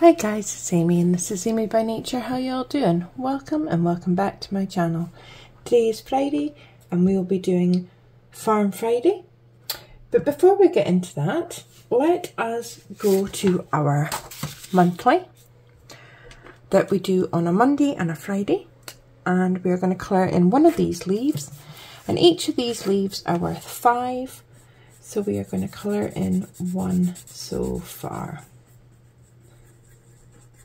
Hi guys, it's Amy and this is Amy by Nature. How y'all doing? Welcome and welcome back to my channel. Today is Friday and we will be doing Farm Friday. But before we get into that, let us go to our monthly that we do on a Monday and a Friday. And we're going to colour in one of these leaves. And each of these leaves are worth 5. So we are going to colour in one so far.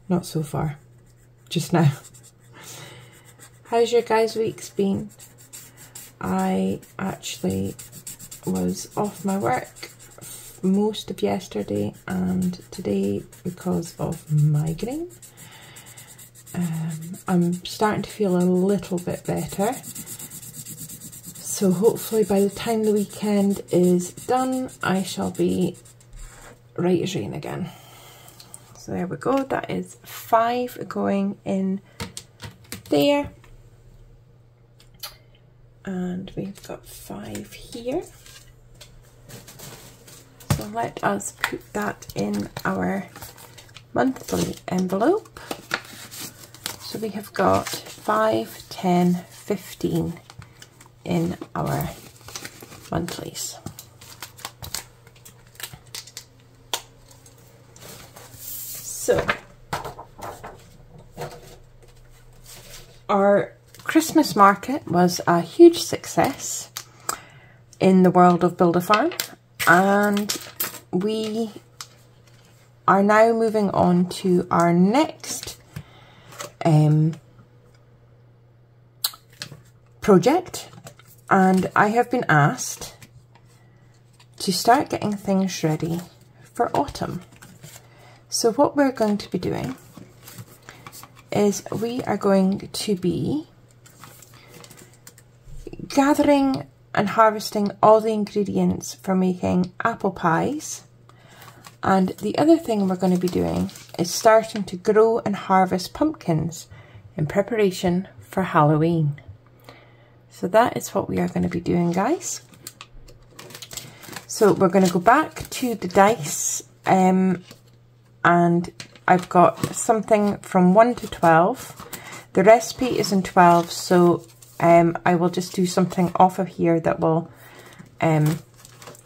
Not so far, just now. How's your guys' weeks been? I actually was off my work most of yesterday and today because of migraine. I'm starting to feel a little bit better. So hopefully by the time the weekend is done, I shall be right as rain again. So there we go, that is 5 going in there. And we've got 5 here. So let us put that in our monthly envelope. So we have got 5, 10, 15 in our monthlies. So, our Christmas market was a huge success in the world of Build-A-Farm, and we are now moving on to our next project, and I have been asked to start getting things ready for autumn. So what we're going to be doing is we are going to be gathering and harvesting all the ingredients for making apple pies. And the other thing we're going to be doing is starting to grow and harvest pumpkins in preparation for Halloween. So that is what we are going to be doing, guys. So we're going to go back to the dice, and I've got something from 1 to 12. The recipe is in 12, so I will just do something off of here that will add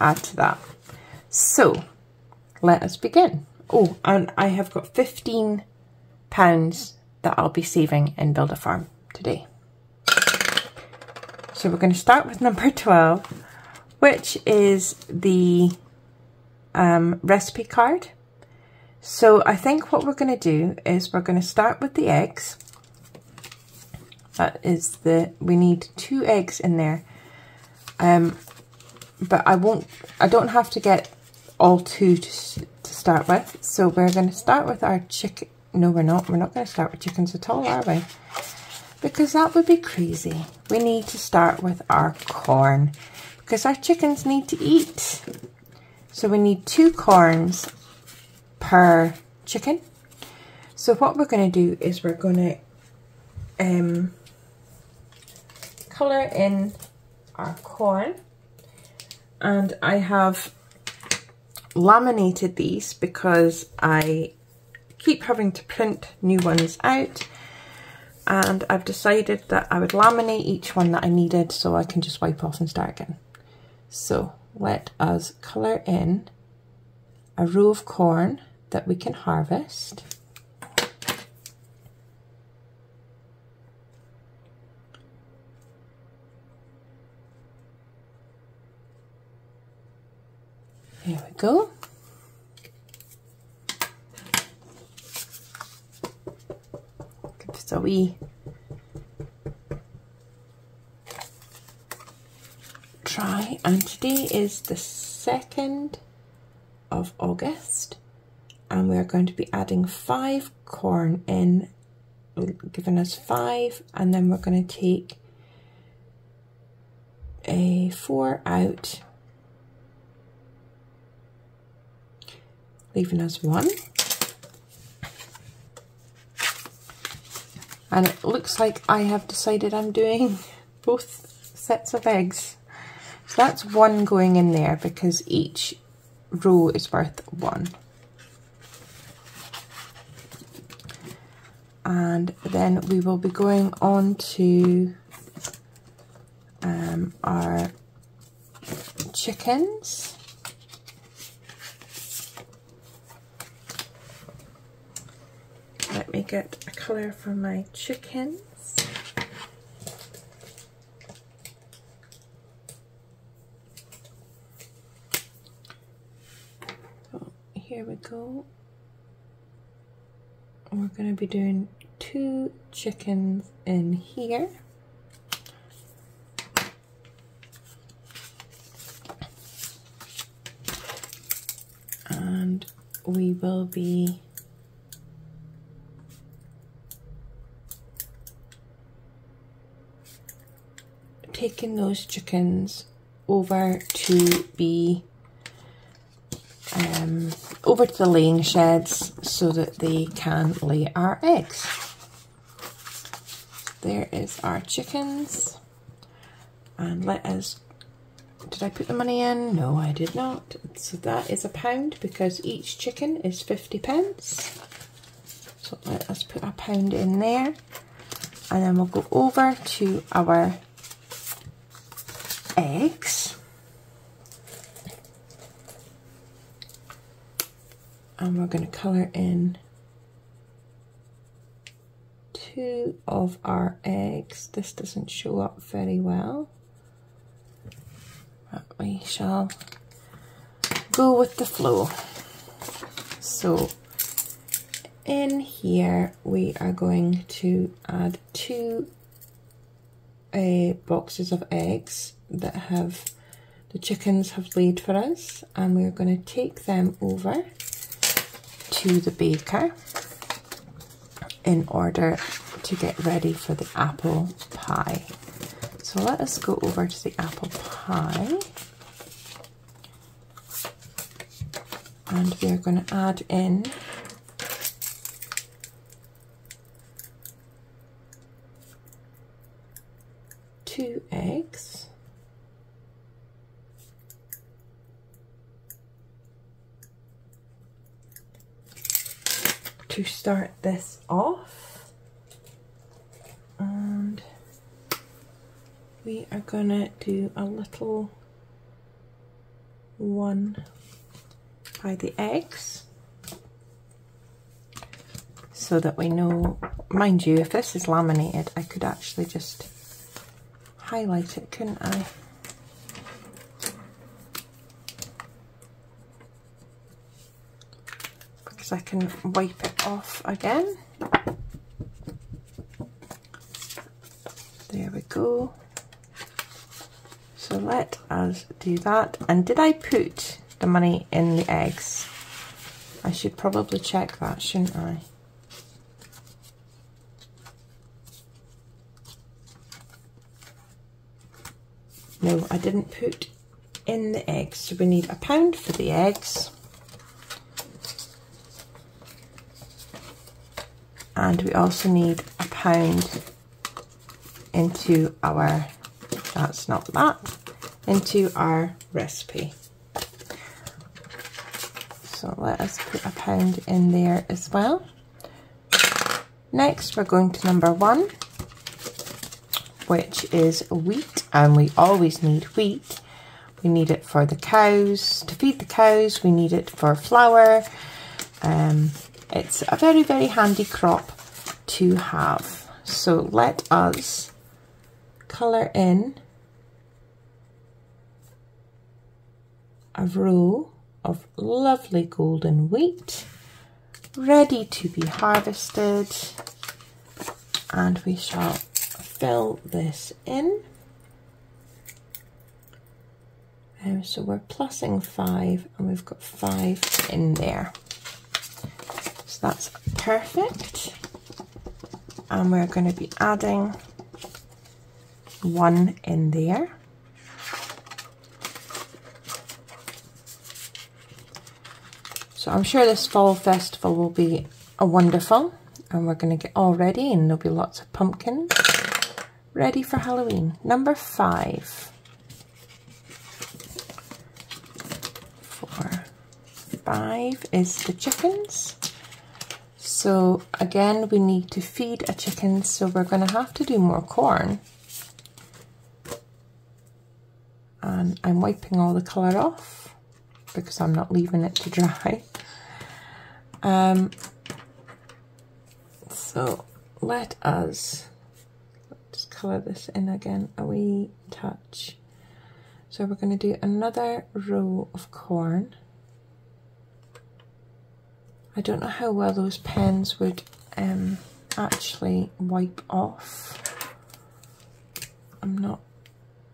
to that. So let us begin. Oh, and I have got £15 that I'll be saving in Build-A-Farm today. So we're going to start with number 12, which is the recipe card. So I think what we're going to do is we're going to start with the eggs. That is we need 2 eggs in there. But I don't have to get all 2 to start with. So we're going to start with our chicken. No, we're not. We're not going to start with chickens at all, are we? Because that would be crazy. We need to start with our corn because our chickens need to eat. So we need 2 corns per chicken. So what we're going to do is we're going to colour in our corn, and I have laminated these because I keep having to print new ones out, and I've decided that I would laminate each one that I needed so I can just wipe off and start again. So let us colour in a row of corn that we can harvest. There we go. Give this a wee try, and today is the 2nd of August. And we're going to be adding 5 corn in, giving us 5, and then we're going to take a 4 out, leaving us 1. And it looks like I have decided I'm doing both sets of eggs. So that's 1 going in there because each row is worth 1. and then we will be going on to our chickens. Let me get a colour for my chickens. So here we go. We're going to be doing 2 chickens in here. And we will be taking those chickens over to be over to the laying sheds so that they can lay our eggs. There is our chickens, and let us, did I put the money in? No, I did not. So that is £1 because each chicken is 50p. So let us put £1 in there, and then we'll go over to our eggs, and we're going to colour in 2 of our eggs. This doesn't show up very well, but we shall go with the flow. So in here we are going to add 2 boxes of eggs that have the chickens have laid for us, and we're going to take them over to the baker in order to get ready for the apple pie. So let us go over to the apple pie, and we're going to add in 2 eggs, to start this off, and we are gonna do a little one by the eggs so that we know. Mind you, if this is laminated, I could actually just highlight it, couldn't I? Because I can wipe it off again. There we go. So let us do that. And did I put the money in the eggs? I should probably check that, shouldn't I? No, I didn't put in the eggs. So we need £1 for the eggs. And we also need £1 into our, that's not that, into our recipe. So let us put £1 in there as well. Next we're going to number 1, which is wheat, and we always need wheat. We need it for the cows, to feed the cows, we need it for flour. It's a very, very handy crop to have. So let us colour in a row of lovely golden wheat ready to be harvested, and we shall fill this in. So we're plussing 5 and we've got 5 in there. So that's perfect. And we're going to be adding 1 in there. So I'm sure this fall festival will be wonderful, and we're going to get all ready, and there'll be lots of pumpkins ready for Halloween. Number 5. 4, 5 is the chickens. So again, we need to feed a chicken, so we're going to have to do more corn. And I'm wiping all the colour off because I'm not leaving it to dry. So let us just colour this in again a wee touch. So we're going to do another row of corn. I don't know how well those pens would actually wipe off. I'm not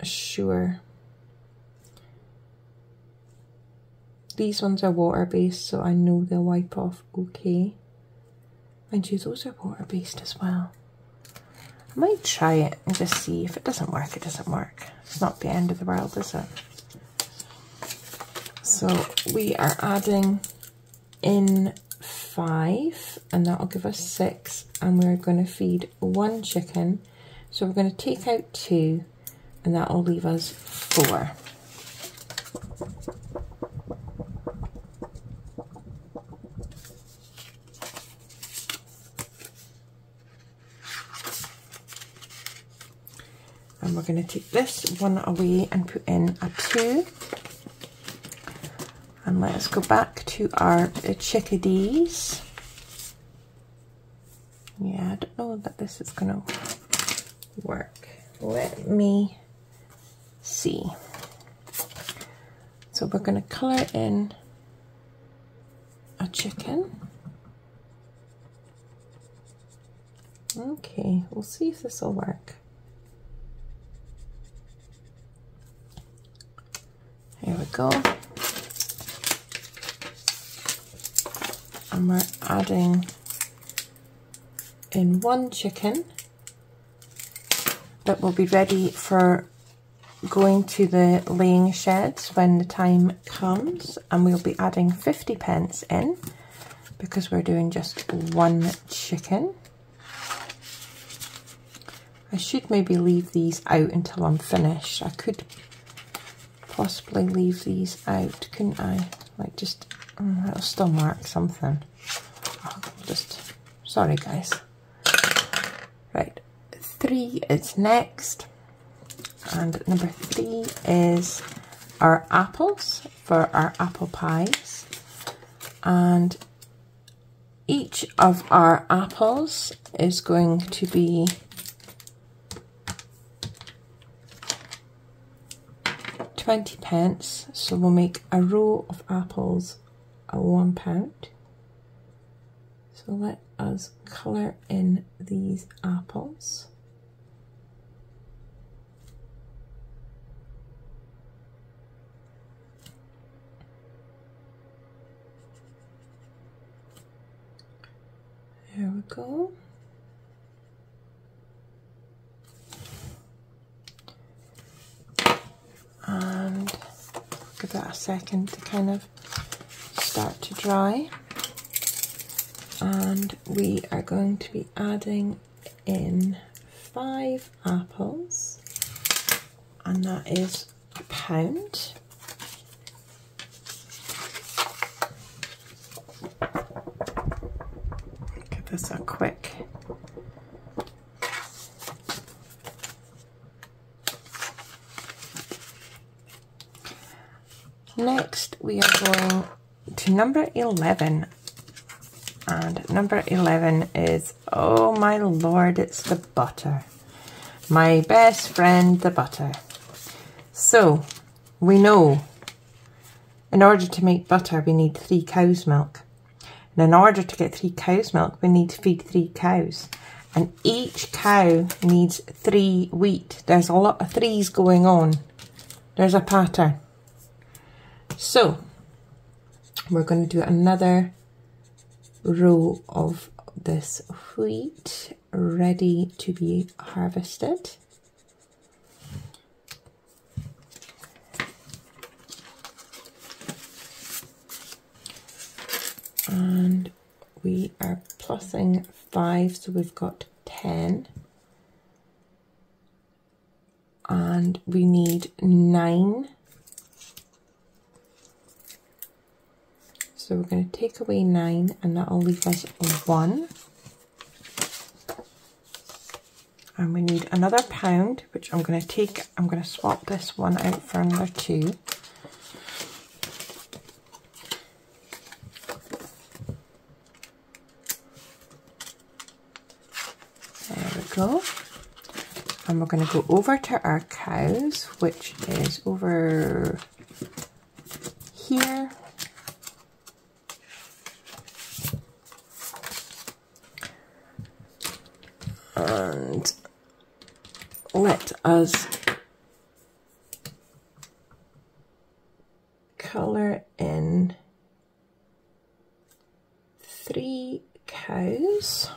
sure. These ones are water-based, so I know they'll wipe off okay. Mind you, those are water-based as well. I might try it and just see. If it doesn't work, it doesn't work. It's not the end of the world, is it? So we are adding in 5, and that'll give us 6, and we're going to feed 1 chicken. So we're going to take out 2, and that'll leave us 4. And we're going to take this one away and put in a 2. And let us go back to our chickadees. Yeah, I don't know that this is going to work. Let me see. So we're going to colour in a chicken. Okay, we'll see if this will work. Here we go. And we're adding in 1 chicken that will be ready for going to the laying sheds when the time comes, and we'll be adding 50 pence in because we're doing just 1 chicken. I should maybe leave these out until I'm finished. I could possibly leave these out, couldn't I? Like just, that'll still mark something. Oh, just, sorry guys. Right, 3 is next. And number 3 is our apples for our apple pies. And each of our apples is going to be 20 pence, so we'll make a row of apples at £1. So let us colour in these apples. There we go. And give that a second to kind of start to dry. And we are going to be adding in 5 apples, and that is £1. Give this a quick Next, we are going to number 11, and number 11 is, oh my lord, it's the butter. My best friend, the butter. So, we know in order to make butter, we need 3 cows' milk. And in order to get 3 cows' milk, we need to feed 3 cows. And each cow needs 3 wheat. There's a lot of 3s going on. There's a pattern. So, we're going to do another row of this wheat ready to be harvested. And we are plussing 5, so we've got 10. And we need 9. So So we're going to take away 9 and that'll leave us 1. And we need another pound, which I'm going to swap this one out for another 2. There we go. And we're going to go over to our cows, which is over here. And let us colour in 3 cows.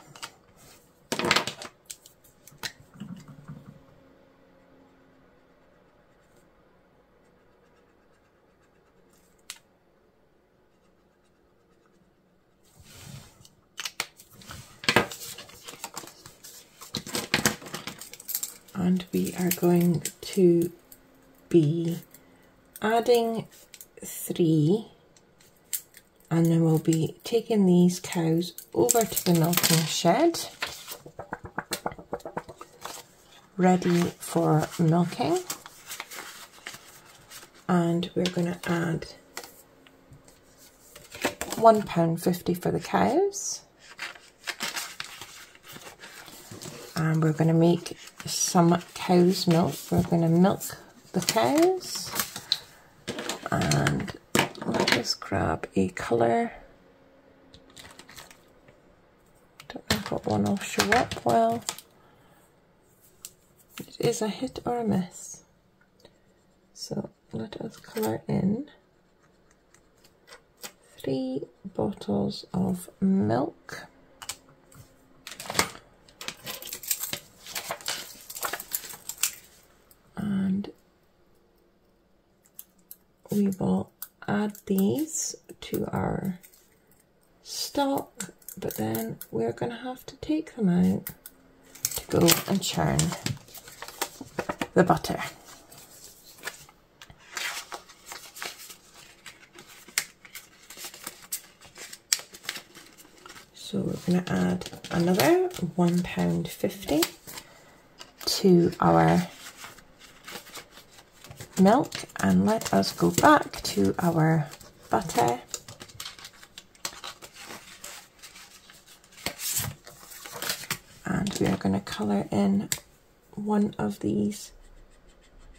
And we are going to be adding 3, and then we'll be taking these cows over to the milking shed, ready for milking. And we're going to add £1.50 for the cows. And we're going to make some cow's milk. We're going to milk the cows. And let us grab a colour. Don't know what one will show up well. It is a hit or a miss. So let us colour in 3 bottles of milk. And we will add these to our stock, but then we're going to have to take them out to go and churn the butter. So we're going to add another £1.50 to our milk, and let us go back to our butter. And we are going to colour in 1 of these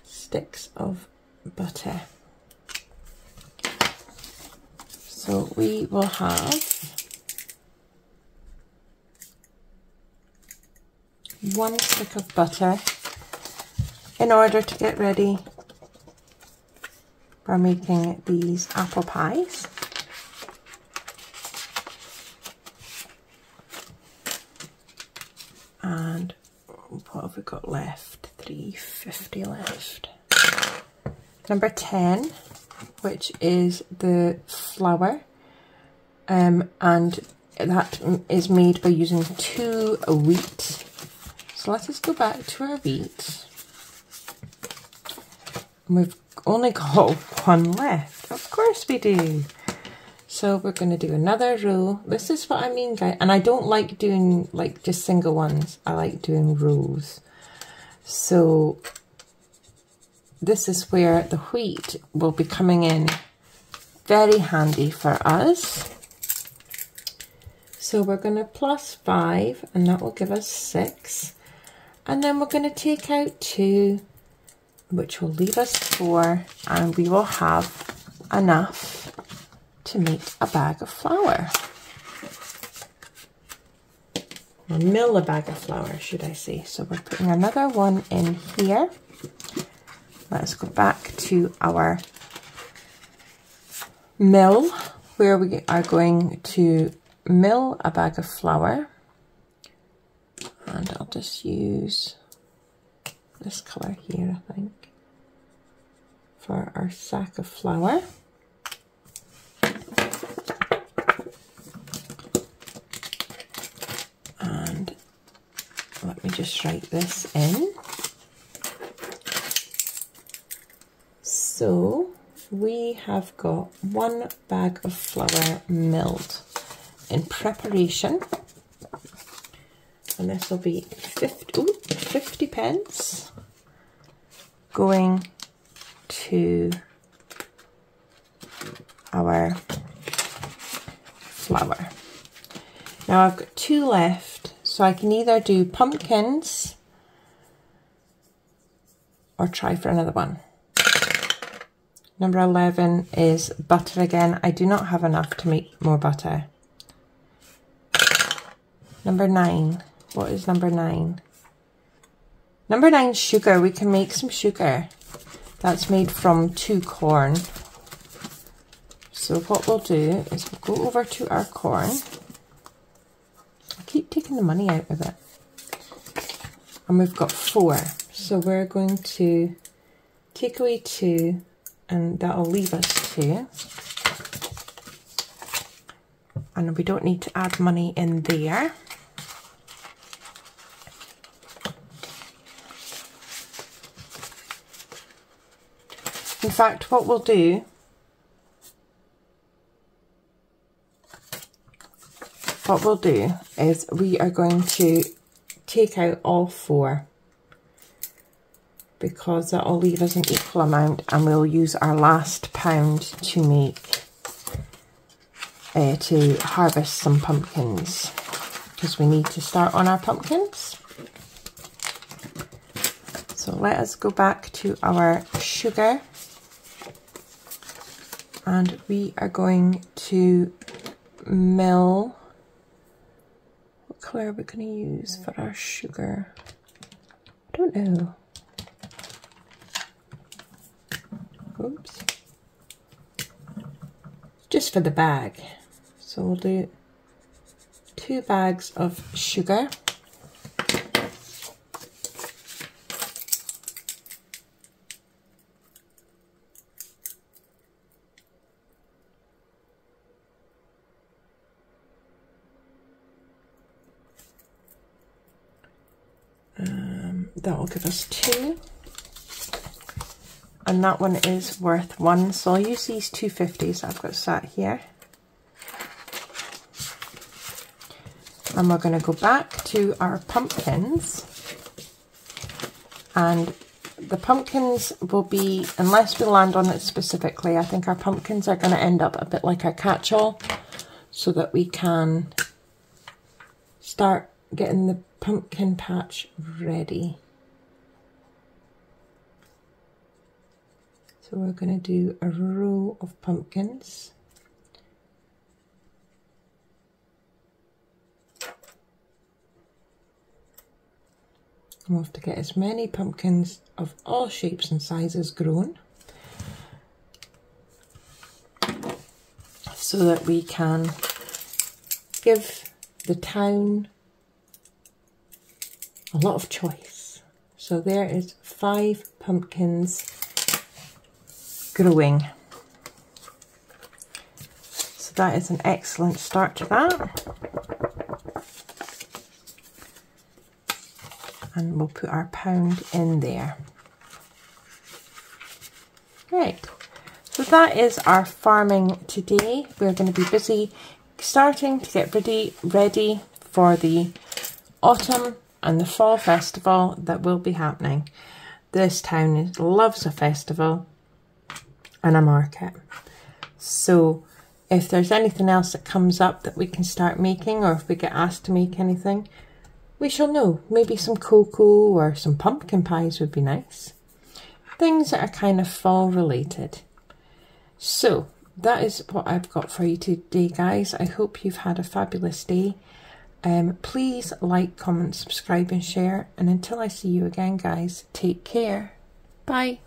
sticks of butter. So we will have 1 stick of butter in order to get ready for making these apple pies. And what have we got left? £3.50 left. Number 10, which is the flour, and that is made by using 2 wheat. So let us go back to our wheat. We've only got 1 left. Of course we do. So we're going to do another row. This is what I mean, guys. And I don't like doing like just single ones. I like doing rows. So this is where the wheat will be coming in very handy for us. So we're going to plus 5, and that will give us 6. And then we're going to take out 2, which will leave us 4, and we will have enough to make a bag of flour. Or mill a bag of flour, should I say. So we're putting another one in here. Let's go back to our mill, where we are going to mill a bag of flour. And I'll just use this colour here, I think, for our sack of flour. And let me just write this in. So we have got 1 bag of flour milled in preparation, and this will be 50 pence going to our flour. Now I've got 2 left, so I can either do pumpkins or try for another one. Number 11 is butter again. I do not have enough to make more butter. Number 9. What is number 9? Number 9 is sugar. We can make some sugar. That's made from 2 corn. So what we'll do is we'll go over to our corn. I keep taking the money out of it. And we've got 4. So we're going to take away 2, and that'll leave us 2. And we don't need to add money in there. In fact, what we'll do is we are going to take out all 4, because that'll leave us an equal amount, and we'll use our last pound to make to harvest some pumpkins, because we need to start on our pumpkins. So let us go back to our sugar, and we are going to mill. What colour are we going to use for our sugar? I don't know. Oops. Just for the bag. So we'll do 2 bags of sugar. That will give us 2. And that one is worth 1. So I'll use these 250s I've got sat here. And we're going to go back to our pumpkins. And the pumpkins will be, unless we land on it specifically, I think our pumpkins are going to end up a bit like our catch-all, so that we can start getting the pumpkin patch ready. So we're going to do a row of pumpkins. And we'll have to get as many pumpkins of all shapes and sizes grown, so that we can give the town a lot of choice. So there is 5 pumpkins growing. So that is an excellent start to that. And we'll put our pound in there. Right, so that is our farming today. We're going to be busy starting to get ready for the autumn and the fall festival that will be happening. This town loves a festival and a market. So if there's anything else that comes up that we can start making, or if we get asked to make anything, we shall know. Maybe some cocoa or some pumpkin pies would be nice. Things that are kind of fall related. So that is what I've got for you today, guys. I hope you've had a fabulous day. Please like, comment, subscribe and share. And until I see you again, guys, take care. Bye.